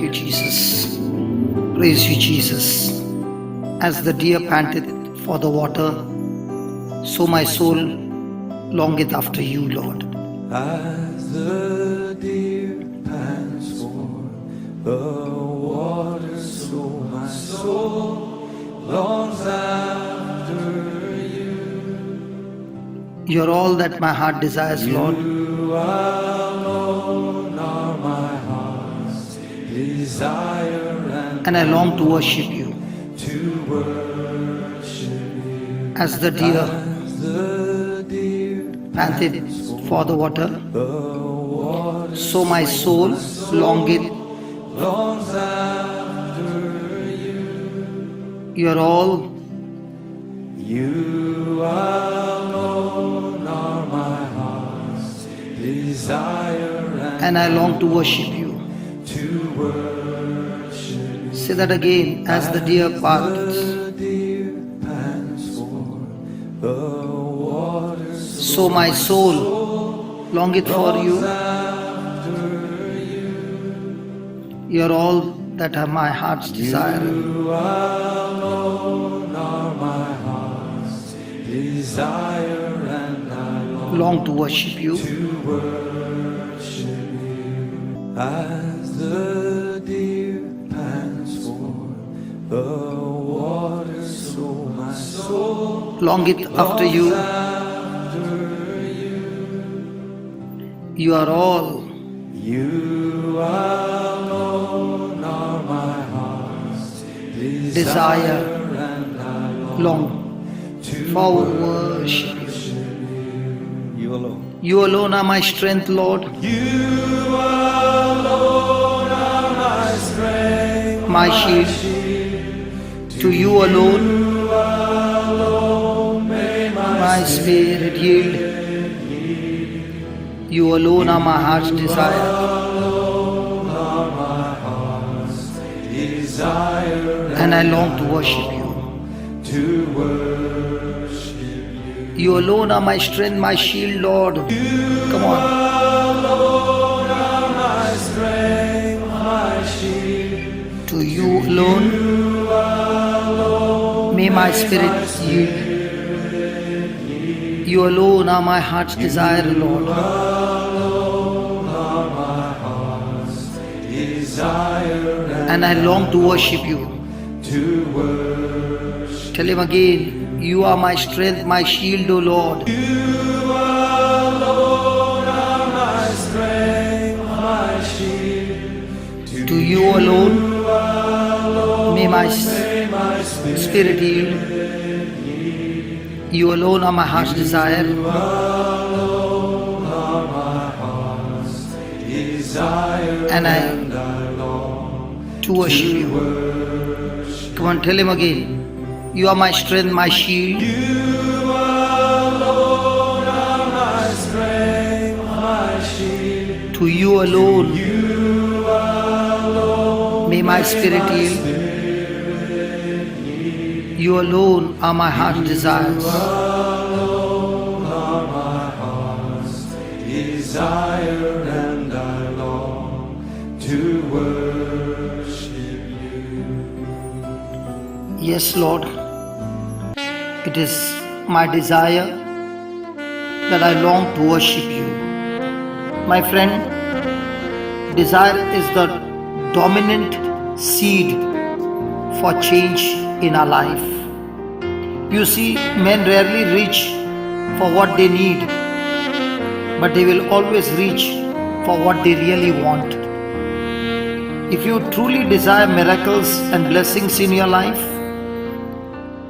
you, Jesus. Praise you, Jesus. As the deer panteth for the water, so my soul longeth after you, Lord. As the deer pants for the water, so my soul longs after you. You're all that my heart desires, Lord. You alone are my heart's desire, And I long to worship you. to worship you. As the deer As the deer panteth for the water, the water so my soul longeth. longs after you. You're all You alone are my heart's desire, and I long to worship you. to worship you. Say that again. As the deer panteth, The deer pants for the water, so my soul longeth for you. after you. You're all that are my heart's desire. You alone are my heart's desire, and I Long to worship you. to worship you. As the deer pants for the water, so my soul Longeth after you. after you. You are all You alone are my heart's desire. and I Long to for worship you. you alone. You alone are my strength, Lord. You alone are my strength, My shield. To you alone alone may my spirit yield. You alone are my heart's desire. alone are my heart's desire, And I long to worship you. to worship you. You alone are my strength, my shield, Lord. Come on. Alone are my strength, my shield. To you alone may my spirit yield. You alone are my heart's desire, Lord. Alone are my heart's desire, And I long to worship you. to worship. Tell him again. You are my strength, my shield, O Lord. You alone are my strength, my shield. To you alone may my My spirit yield. You alone are my heart's desire. alone are my heart's desire, And I long to worship you. Come on, tell him again. You are my strength, my shield. You alone are my strength, my shield. To you alone You alone may my spirit yield. You alone are my heart's desires. alone are my heart's desire, and I long to worship you. Yes, Lord. It is my desire that I long to worship you. My friend, desire is the dominant seed for change in our life. You see, men rarely reach for what they need, but they will always reach for what they really want. If you truly desire miracles and blessings in your life,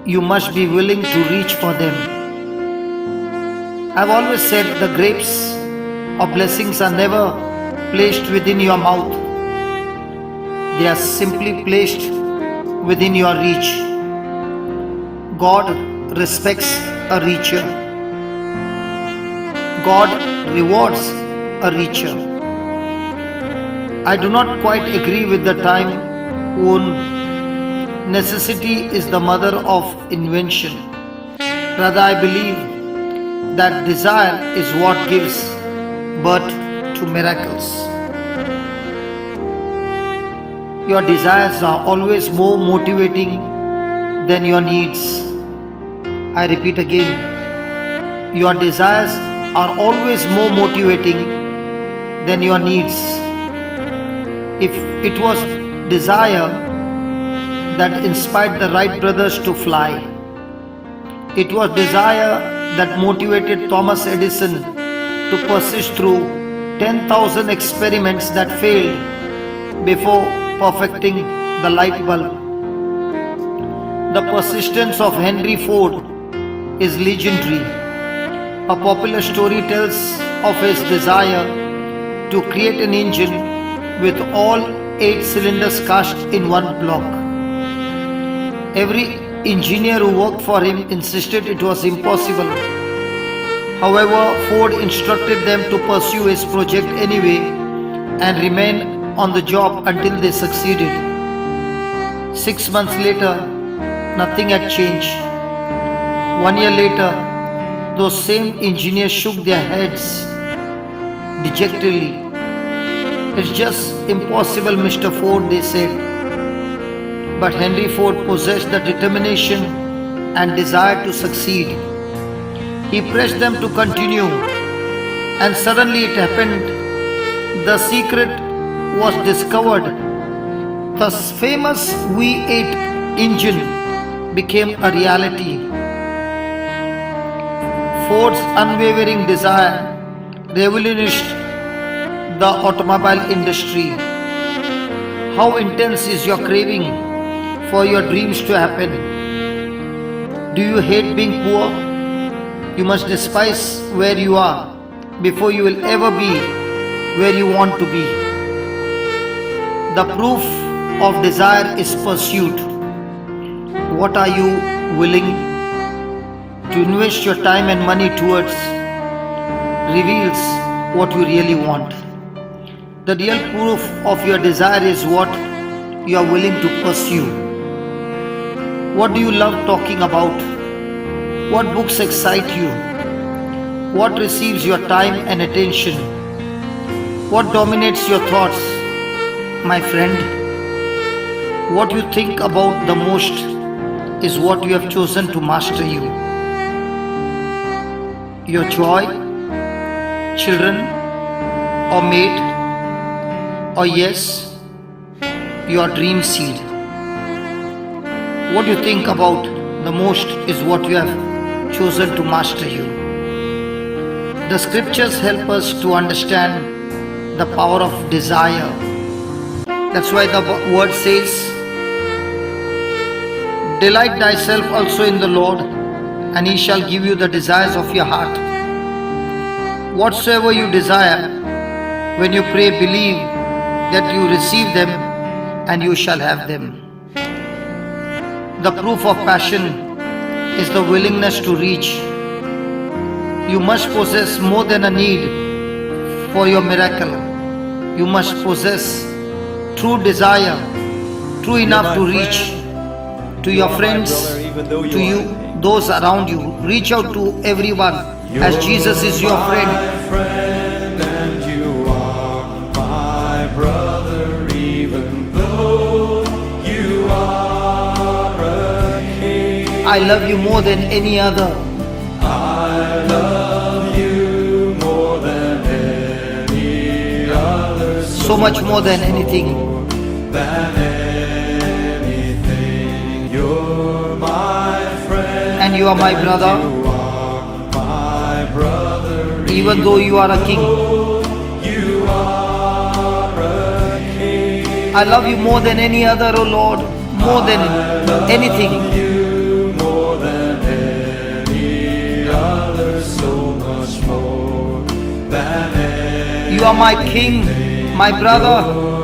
you must be willing to reach for them. I've always said the grapes of blessings are never placed within your mouth. They are simply placed within your reach. God respects a reacher. God rewards a reacher. I do not quite agree with the time when necessity is the mother of invention. Rather, I believe that desire is what gives birth to miracles. Your desires are always more motivating than your needs. I repeat again, your desires are always more motivating than your needs. If it was desire that inspired the Wright brothers to fly, it was desire that motivated Thomas Edison to persist through 10,000 experiments that failed before perfecting the light bulb. The persistence of Henry Ford is legendary. A popular story tells of his desire to create an engine with all 8 cylinders cast in one block. Every engineer who worked for him insisted it was impossible. However, Ford instructed them to pursue his project anyway and remain on the job until they succeeded. 6 months later, nothing had changed. 1 year later, those same engineers shook their heads dejectedly. It's just impossible, Mr. Ford, they said. But Henry Ford possessed the determination and desire to succeed. He pressed them to continue, and suddenly it happened. The secret was discovered. The famous V8 engine became a reality. Ford's unwavering desire revolutionized the automobile industry. How intense is your craving for your dreams to happen? Do you hate being poor? You must despise where you are before you will ever be where you want to be. The proof of desire is pursuit. What are you willing to invest your time and money towards reveals what you really want. The real proof of your desire is what you are willing to pursue. What do you love talking about? What books excite you? What receives your time and attention? What dominates your thoughts? My friend, what you think about the most is what you have chosen to master you. Your joy, children, or mate, or yes, your dream seed. What you think about the most is what you have chosen to master you. The scriptures help us to understand the power of desire. That's why the word says, delight thyself also in the Lord, and he shall give you the desires of your heart. Whatsoever you desire, when you pray, believe that you receive them and you shall have them. The proof of passion is the willingness to reach. You must possess more than a need for your miracle. You must possess true desire, true enough to reach to your friends, to you, those around you. Reach out to everyone as Jesus is your friend. Friend, and you are my brother, even though you are a king. I love you more than any other. I love you more than any other, So much more than anything. than anything. You're my friend, And you are my brother, you are my brother, even though you are a king. you are a king. I love you more than any other, O Lord, more than anything. You more than any other, so much more than any. You are my king, my brother,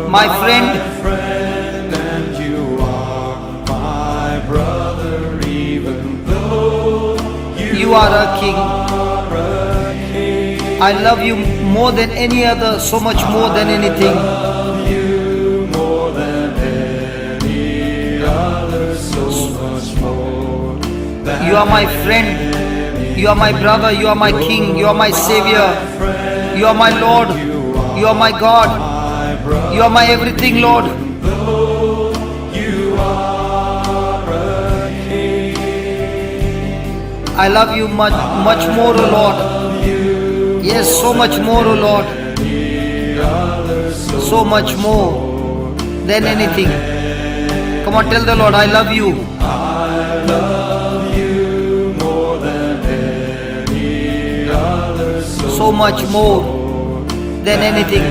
my friend. friend, and you are my brother, even though You are a king. are a king. I love you more than any other, so much more than anything. Love you more than any other, so much more than You are my friend. You are my brother. You are my king. You are my savior. You are my Lord. You are my God. You are my everything, Lord. though you are a king. I love you much, much more, O Lord. Yes, so much more, O Lord. So much more than anything. Come on, tell the Lord, I love you. I love you more than any other, So much more than anything.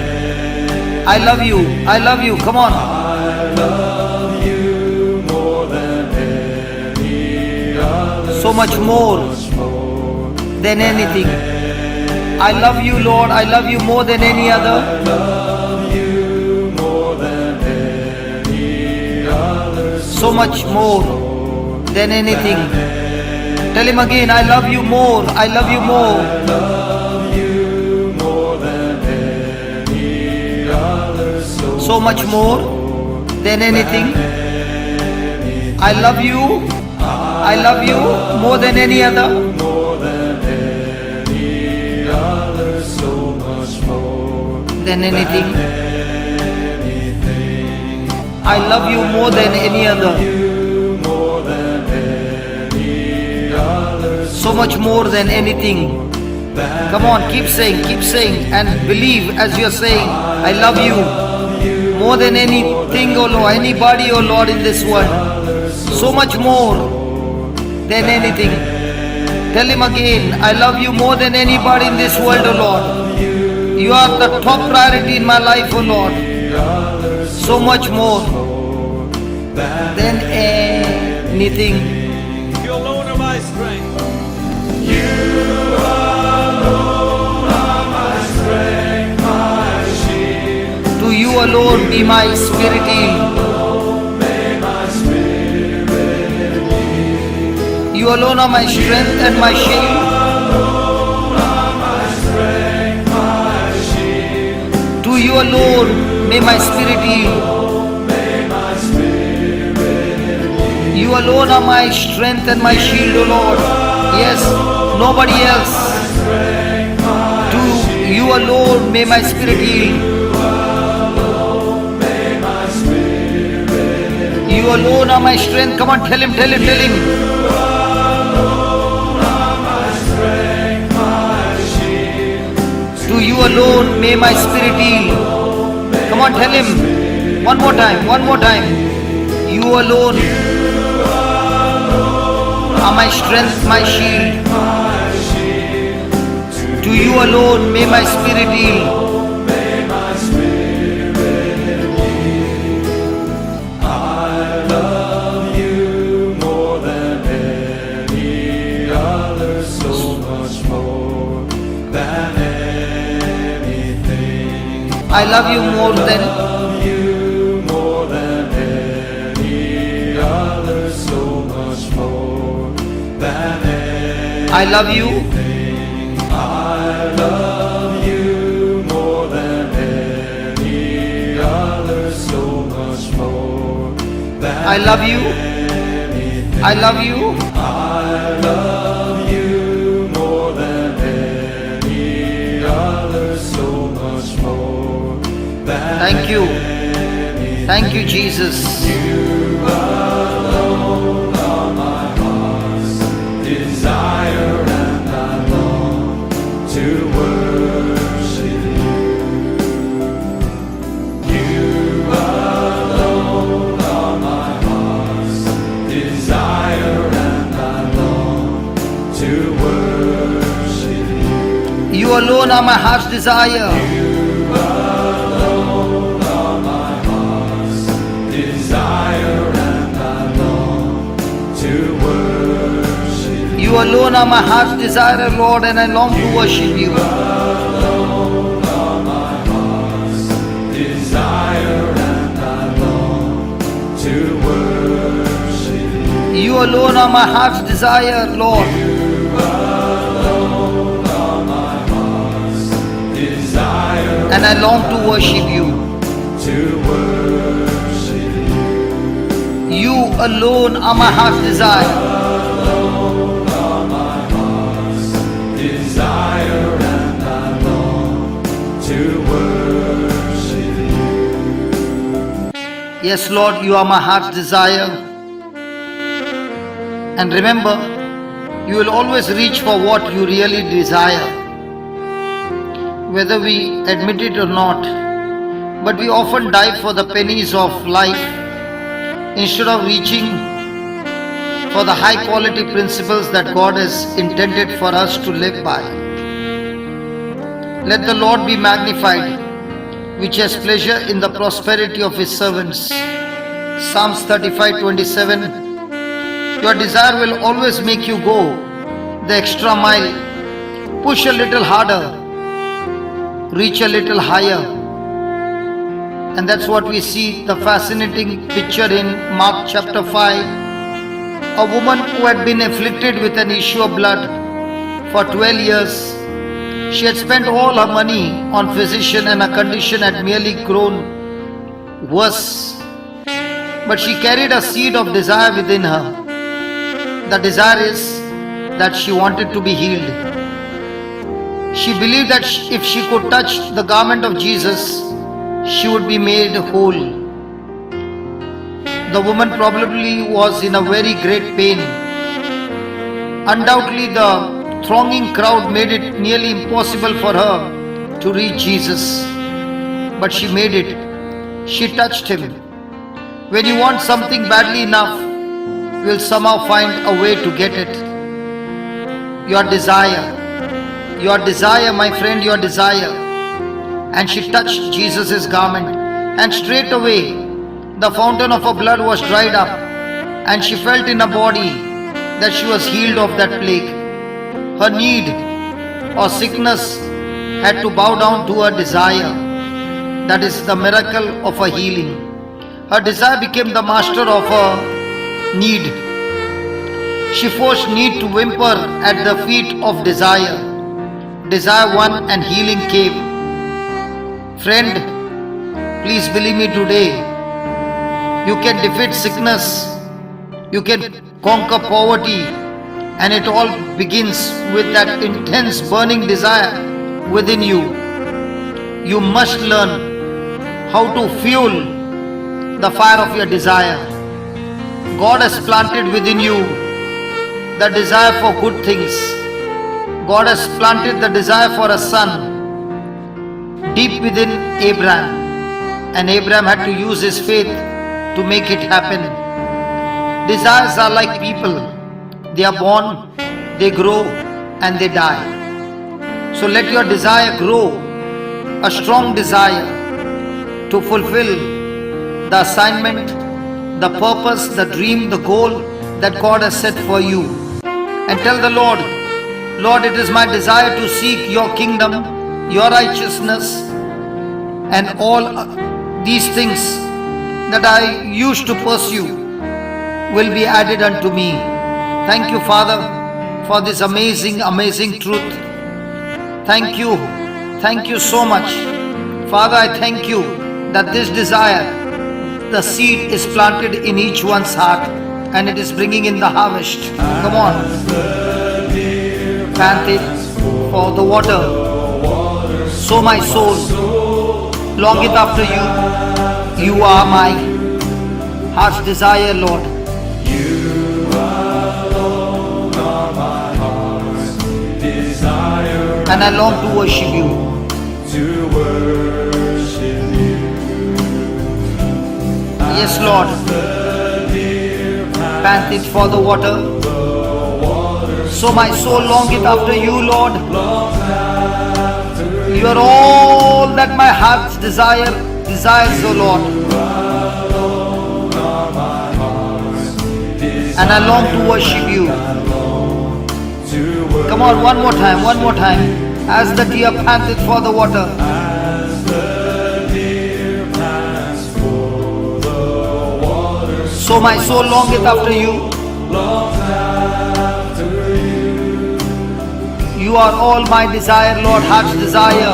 I love you. I love you. Come on. I love you more than any other, So much more than anything. I love you, Lord. I love you more than any other. I love you more than any other, So much more than anything. Tell him again, I love you more. I love you more. I love you more than any other, So much more than anything. I love you. I love you more than any other. more than any other, so much more Than anything. anything. I love you more than any other. You more than any other, So much more than anything. Come on, keep saying, and believe as you are saying, I love you more than anything, oh Lord, anybody, oh Lord, in this world. So much more than anything. Tell him again, I love you more than anybody in this world, oh Lord. You are the top priority in my life, oh Lord. So much more than anything. You alone are my strength. To you alone be my spirit healed. You alone are my strength and my shield. To you alone may my spirit yield. You alone are my strength and my shield, O Lord. Yes, nobody else. To you alone may my spirit yield. You alone are my strength. Come on, tell him, tell him, tell him. To you alone may my spirit yield. Come on, tell him. One more time, one more time. You alone are my strength, my shield. To you alone may my spirit yield. I love you more than any other, so much more than anything. I love you more than Love you more than any other, so much more than anything. I love you. I love you more than any other, so much more than I love you. I love you. I love you more than any other, so much more than Thank you. Thank you, Jesus. you alone are my heart's desire, and I long to worship you. You alone are my heart's desire, and I long to worship you. You alone are my heart's desire. Desire, and I long to worship you. You alone are my heart's desire, Lord, and I long to worship you. Desire, and I long to worship you. You alone are my heart's desire, Lord. Desire, And I long to worship you. to worship you. You alone are my heart's desire. Desire, and I long to worship you. Yes, Lord, you are my heart's desire. And remember, you will always reach for what you really desire, whether we admit it or not. But we often dive for the pennies of life instead of reaching for the high quality principles that God has intended for us to live by. Let the Lord be magnified, which has pleasure in the prosperity of his servants. Psalms 35:27. Your desire will always make you go the extra mile, push a little harder, reach a little higher. And that's what we see the fascinating picture in Mark chapter 5. A woman who had been afflicted with an issue of blood for 12 years. She had spent all her money on physician and her condition had merely grown worse. But she carried a seed of desire within her. The desire is that she wanted to be healed. She believed that if she could touch the garment of Jesus, she would be made whole. The woman probably was in a very great pain. Undoubtedly, the thronging crowd made it nearly impossible for her to reach Jesus. But she made it. She touched him. When you want something badly enough, you will somehow find a way to get it. Your desire, my friend, your desire. And she touched Jesus' garment, and straight away the fountain of her blood was dried up, and she felt in her body that she was healed of that plague. Her need or sickness had to bow down to her desire. That is the miracle of her healing. Her desire became the master of her need. She forced need to whimper at the feet of desire. Desire won and healing came. Friend, please believe me today. You can defeat sickness. You can conquer poverty. And it all begins with that intense burning desire within you. You must learn how to fuel the fire of your desire. God has planted within you the desire for good things. God has planted the desire for a son deep within Abraham. And Abraham had to use his faith to make it happen. Desires are like people. They are born, they grow, and they die. So let your desire grow, a strong desire to fulfill the assignment, the purpose, the dream, the goal that God has set for you. And tell the Lord, Lord, it is my desire to seek your kingdom, your righteousness, and all these things that I used to pursue will be added unto me. Thank you, Father, for this amazing, amazing truth. Thank you so much. Father, I thank you that this desire, the seed is planted in each one's heart and it is bringing in the harvest. Come on. Pant it for the water. So my soul longeth after you. You are my heart's desire, Lord. And I long to worship you. Yes, Lord. Pant it for the water. So my soul longeth after you, Lord. You are all that my heart's desires, O Lord. And I long to worship you. Come on, one more time. As the deer panteth for the water. So my soul longeth after you. You are all my desire, Lord, heart's desire.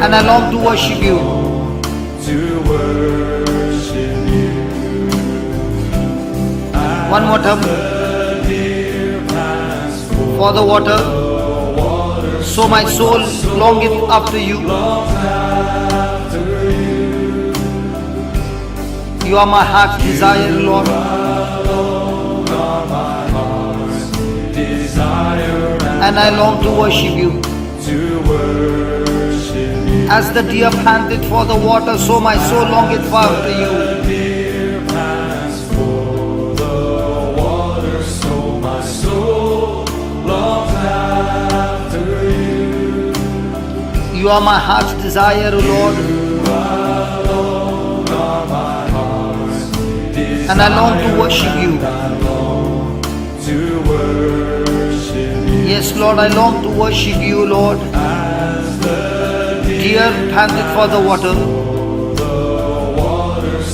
And I long to worship you. One more time. For the water. So my soul longeth after you. You are my heart's desire, Lord. Desire And I long to worship you. to worship you. As the deer panteth for the water, so my soul longeth after you. Dear pants for the water, so my soul longs after you. You are my heart's desire, O Lord. Alone are my heart's desire. And I long to worship you. To worship you. Yes, Lord, I long to worship you, Lord. As the Deer panteth for the water.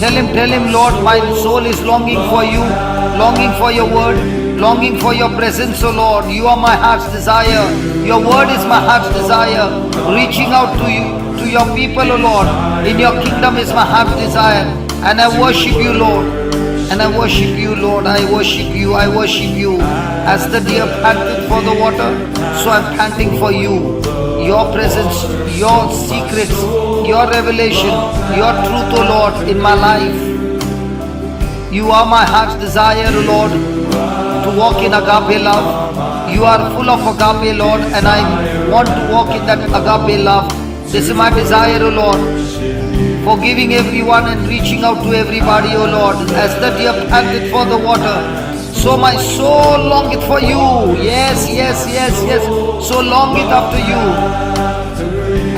Tell him, Lord, my soul is longing for you, longing for your word, longing for your presence, O Lord. You are my heart's desire. Your word is my heart's desire. Reaching out to you, to your people, O Lord. In your kingdom is my heart's desire. And I worship you, Lord. And I worship you, Lord. I worship you. I worship you. As the deer panteth for the water, so I'm panting for you. Your presence, your secrets, your revelation, your truth, O Lord, in my life. You are my heart's desire, O Lord, to walk in agape love. You are full of agape, Lord, and I want to walk in that agape love. This is my desire, O Lord. Forgiving everyone and reaching out to everybody, O Lord, as the deer panteth for the water, so my soul longeth for you. Yes, yes, yes, yes. So longeth after you.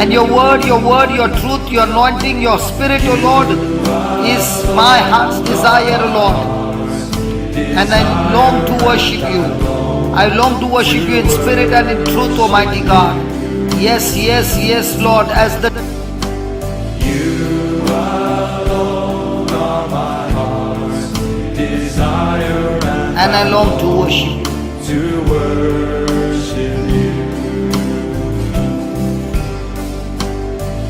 And your word, your truth, your anointing, your spirit, O Lord, is my heart's desire, O Lord. And I long to worship you. I long to worship you in spirit and in truth, Almighty God. Yes, yes, yes, Lord, as the desire and I long to worship you. to worship you.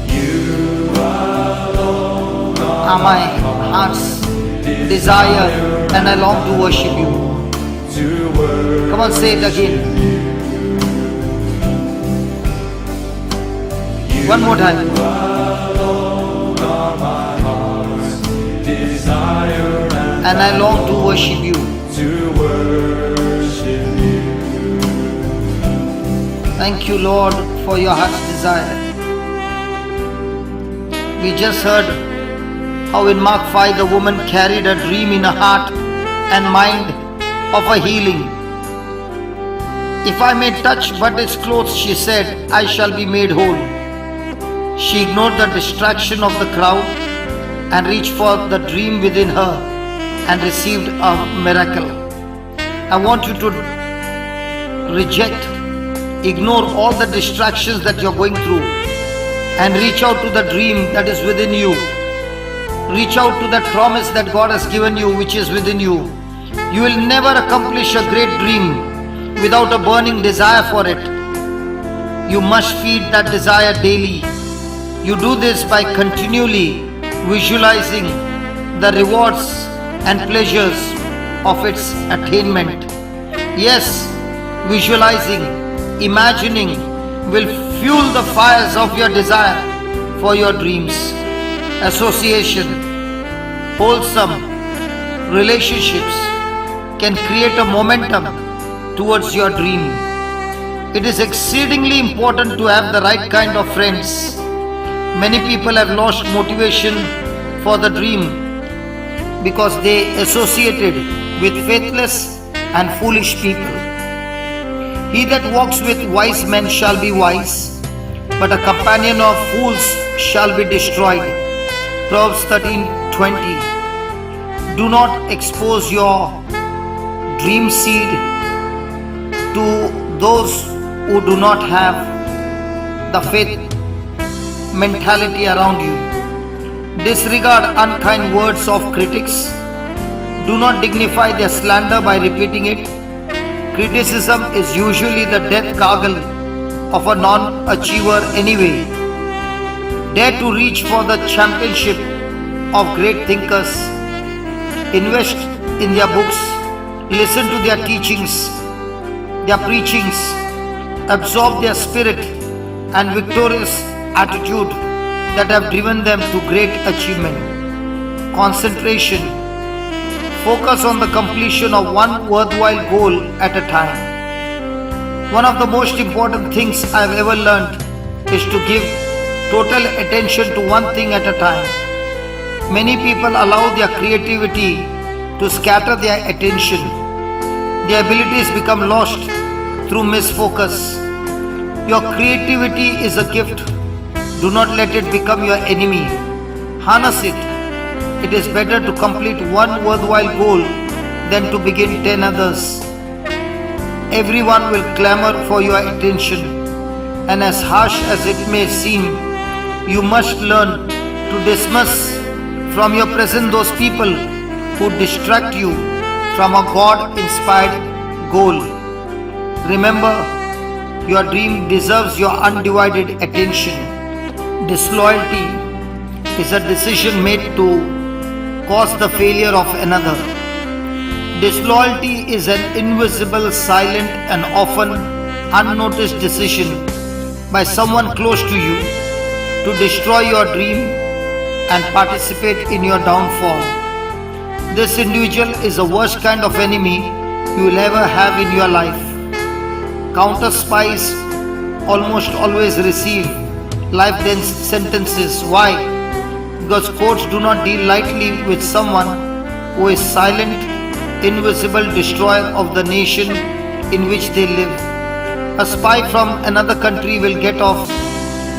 You alone Are my heart's desire, and I long to worship you. to worship. Come on, say it again. One more time. Desire And I long to worship you. to worship you. Thank you, Lord, for your heart's desire. We just heard how in Mark 5 the woman carried a dream in her heart and mind of a healing. If I may touch but his clothes, she said, I shall be made whole. She ignored the distraction of the crowd and reached for the dream within her and received a miracle. I want you to reject, ignore all the distractions that you're going through and reach out to the dream that is within you. Reach out to that promise that God has given you, which is within you. You will never accomplish a great dream without a burning desire for it. You must feed that desire daily. You do this by continually visualizing the rewards and pleasures of its attainment. Yes, visualizing, imagining will fuel the fires of your desire for your dreams. Association, wholesome relationships can create a momentum towards your dream. It is exceedingly important to have the right kind of friends. Many people have lost motivation for the dream because they associated with faithless and foolish people. He that walks with wise men shall be wise, but a companion of fools shall be destroyed. Proverbs 13:20. Do not expose your dream seed to those who do not have the faith mentality around you. Disregard unkind words of critics. Do not dignify their slander by repeating it. Criticism is usually the death gargle of a non-achiever anyway. Dare to reach for the championship of great thinkers. Invest in their books. Listen to their teachings, their preachings, absorb their spirit and victorious attitude that have driven them to great achievement. Concentration. Focus on the completion of one worthwhile goal at a time. One of the most important things I have ever learned is to give total attention to one thing at a time. Many people allow their creativity to scatter their attention. Their abilities become lost through misfocus. Your creativity is a gift. Do not let it become your enemy. Harness it. It is better to complete one worthwhile goal than to begin 10 others. Everyone will clamor for your attention, and as harsh as it may seem, you must learn to dismiss from your presence those people who distract you from a God-inspired goal. Remember, your dream deserves your undivided attention. Disloyalty is a decision made to cause the failure of another. Disloyalty is an invisible, silent, and often unnoticed decision by someone close to you to destroy your dream and participate in your downfall. This individual is the worst kind of enemy you will ever have in your life. Counter spies almost always receive life sentences. Why? Because courts do not deal lightly with someone who is silent, invisible destroyer of the nation in which they live. A spy from another country will get off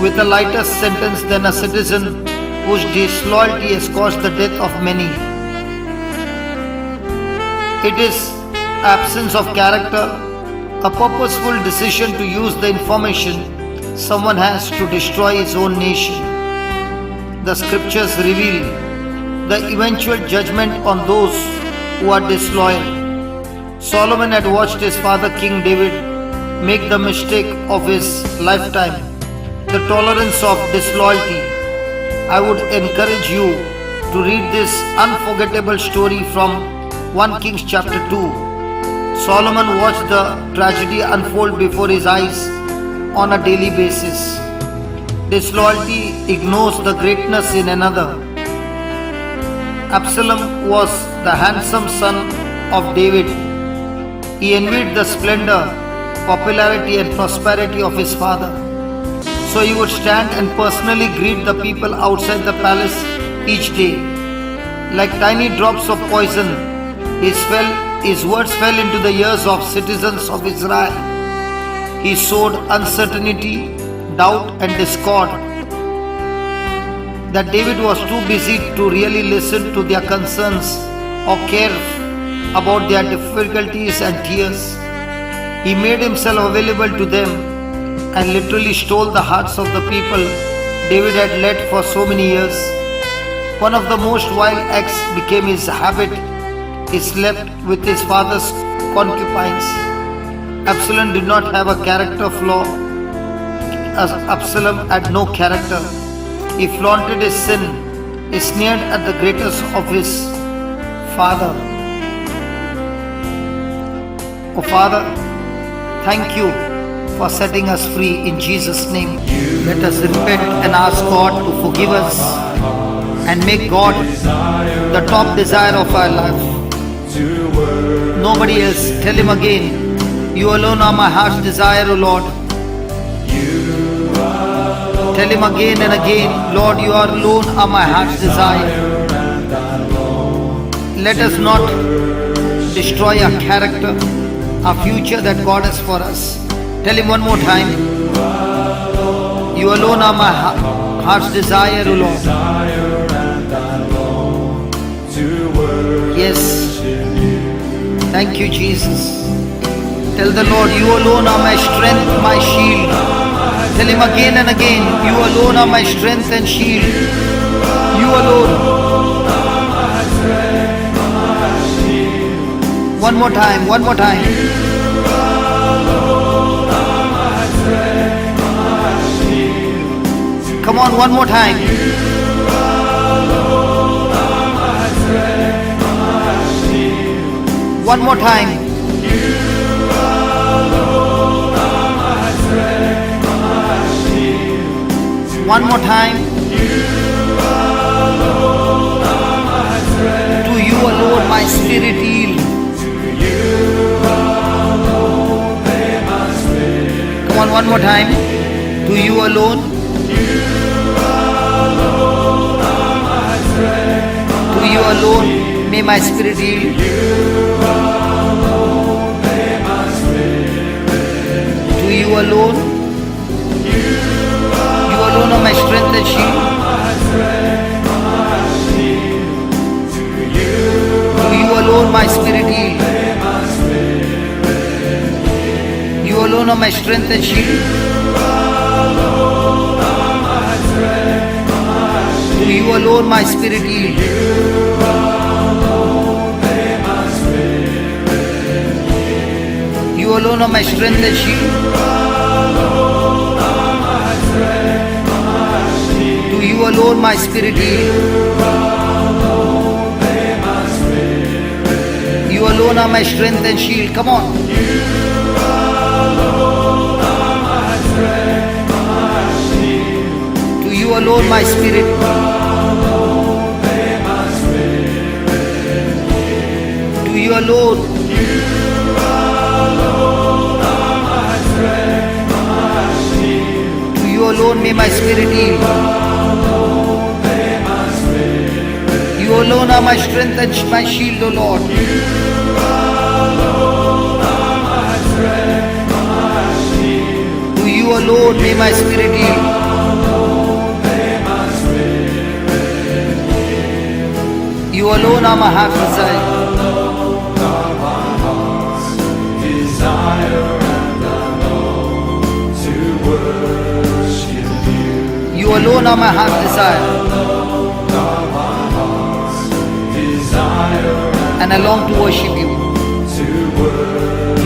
with a lighter sentence than a citizen whose disloyalty has caused the death of many. It is absence of character, a purposeful decision to use the information someone has to destroy his own nation. The scriptures reveal the eventual judgment on those who are disloyal. Solomon had watched his father King David make the mistake of his lifetime, the tolerance of disloyalty. I would encourage you to read this unforgettable story from 1 Kings chapter 2. Solomon watched the tragedy unfold before his eyes on a daily basis. Disloyalty ignores the greatness in another. Absalom was the handsome son of David. He envied the splendor, popularity, and prosperity of his father. So he would stand and personally greet the people outside the palace each day. Like tiny drops of poison, his words fell into the ears of citizens of Israel. He sowed uncertainty, doubt, and discord. That David was too busy to really listen to their concerns or care about their difficulties and tears. He made himself available to them and literally stole the hearts of the people David had led for so many years. One of the most vile acts became his habit. He slept with his father's concubines. Absalom did not have a character flaw, as Absalom had no character. He flaunted his sin. He sneered at the greatness of his father. Oh Father, thank you for setting us free in Jesus' name. Let us repent and ask God to forgive us and make God the top desire of our life. Nobody else. Tell him again, you alone are my heart's desire, O Lord. Tell him again and again, Lord, you alone are my heart's desire. Let us not destroy our character, our future that God has for us. Tell him one more time, you alone are my heart's desire, O Lord. Yes. Thank you, Jesus. Tell the Lord, you alone are my strength, my shield. Tell him again and again, you alone are my strength and shield. You alone. One more time, one more time. Come on, one more time. One more time. One more time. To you alone my spirit yield. Come on, one more time. To you alone. To you alone may my spirit yield. To you alone. You alone are my strength and shield. To you alone my spirit yield. You alone are my strength and shield. To you alone my spirit yield. You alone are my strength and shield. To you alone my spirit yield. You alone are my strength and shield. Come on. To you alone my spirit. To you alone. To you alone may my spirit yield. You alone are my strength and my shield, O Lord. To you alone may my spirit yield. You alone are my heart's desire. You alone are my heart's desire. And I long to worship you.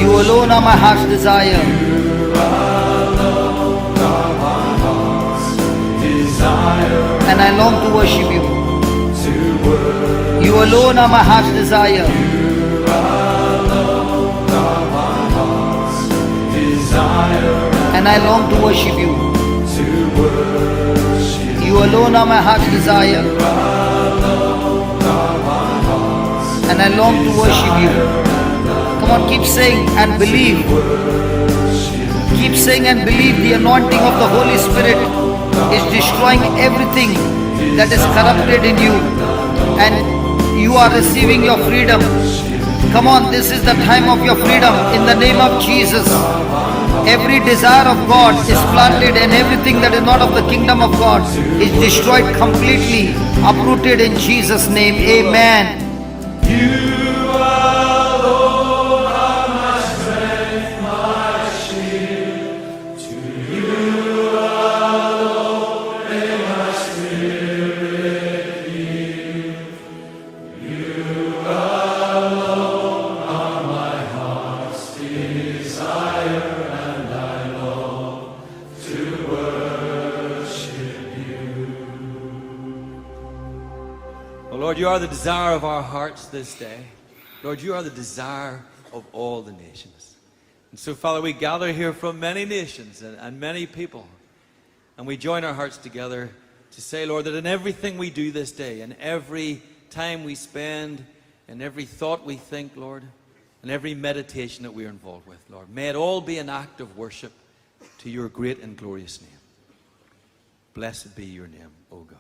You alone are my heart's desire. And I long to worship you. You alone are my heart's desire. And I long to worship you. You alone are my heart's desire. And I long to worship you. Come on, keep saying and believe. Keep saying and believe the anointing of the Holy Spirit is destroying everything that is corrupted in you. And you are receiving your freedom. Come on, this is the time of your freedom in the name of Jesus. Every desire of God is planted and everything that is not of the kingdom of God is destroyed completely, uprooted in Jesus' name. Amen. Lord, you are the desire of our hearts this day. Lord, you are the desire of all the nations. And so, Father, we gather here from many nations and many people. And we join our hearts together to say, Lord, that in everything we do this day, in every time we spend, in every thought we think, Lord, and every meditation that we are involved with, Lord, may it all be an act of worship to your great and glorious name. Blessed be your name, O God.